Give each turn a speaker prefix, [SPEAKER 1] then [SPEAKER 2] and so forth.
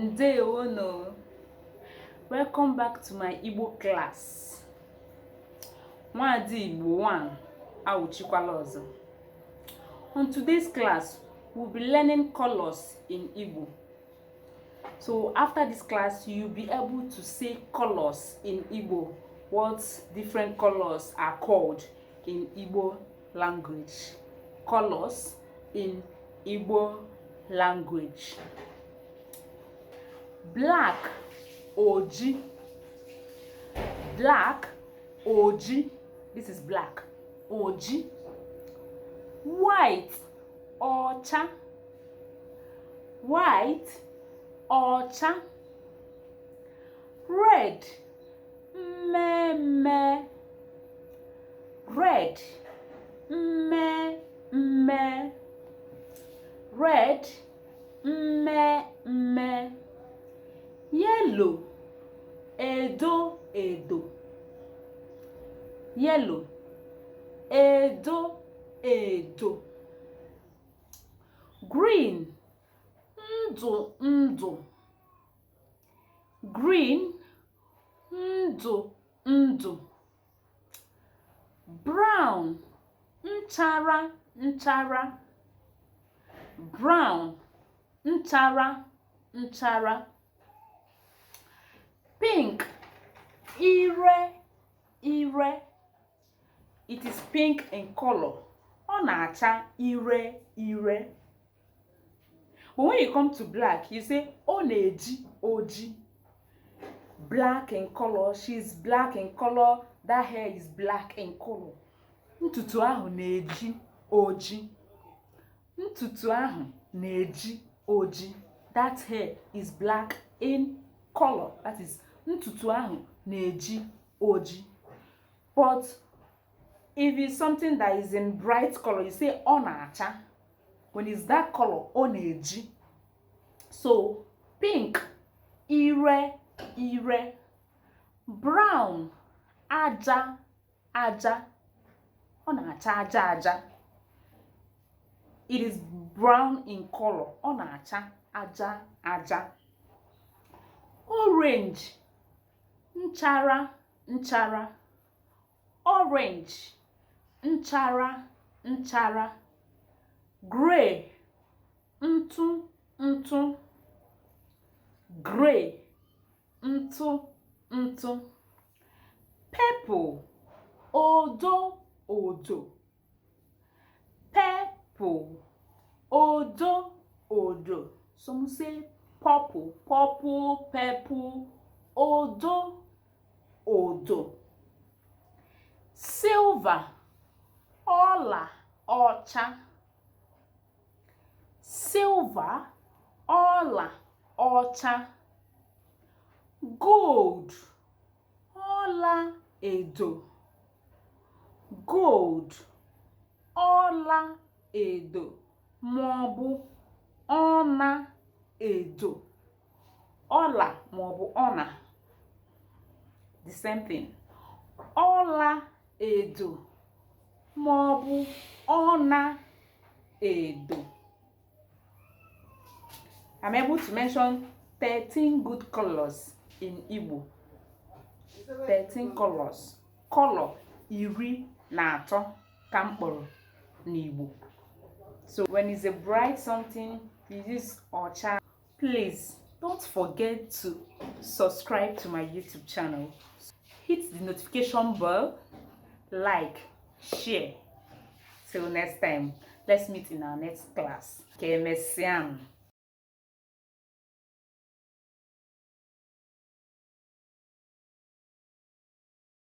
[SPEAKER 1] Ndewono. Welcome back to my Igbo class. Nwadi Igbo 1 awuchikwala ọzọ. On today's class, we'll be learning colors in Igbo. So after this class, you'll be able to say colors in Igbo, what different colors are called in Igbo language. Colors in Igbo language. Black, oji. Black, oji. This is black, oji. White, ọcha. White, ọcha. Red, mmemme. Red, mmemme. Red, mmemme. Yellow, edo, edo. Yellow, edo, edo. Green, ndụ, ndụ. Green, ndụ, ndụ. Brown, nchara, nchara. Brown, nchara, nchara. Pink, ire, ire. It is pink in color. Ọ na-acha ire, ire. But when you come to black, you say ọ na-eji, oji. Black in color. She's black in color. That hair is black in color. Ntutu ahụ na-eji, oji. Ntutu ahụ na-eji, oji. That hair is black in color. That is, ntutu ahụ na-eji, oji. But if it's something that is in bright color, you say ọ na-acha. When it's that color, ọ na-eji. So pink, ire, ire. Brown, aja, aja. Ọ na-acha aja, aja. It is brown in color. Ọ na-acha aja, aja. Orange, nchara, nchara. Orange, nchara, nchara. Gray, ntụ, ntụ. Gray, ntụ, ntụ. Purple, odo, odo. Purple, odo, odo. Some say purple, purple, purple, odo, odo. Silver, ọla, ọcha. Silver, ọla, ọcha. Gold, ọla edo. Gold, ọla edo. Maọbụ ọna edo. Ọla maọbụ ọna, the same thing. Ọla edo maọbụ ọna edo. I'm able to mention 13 good colors in Igbo. 13 colors. Color iri na atọ ka mkpụrụ n'Igbo. So when it's a bright something, you use ọcha. Please don't forget to subscribe to my YouTube channel. Hit the notification bell, like, share. Till next time, let's meet in our next class. Kemesiam.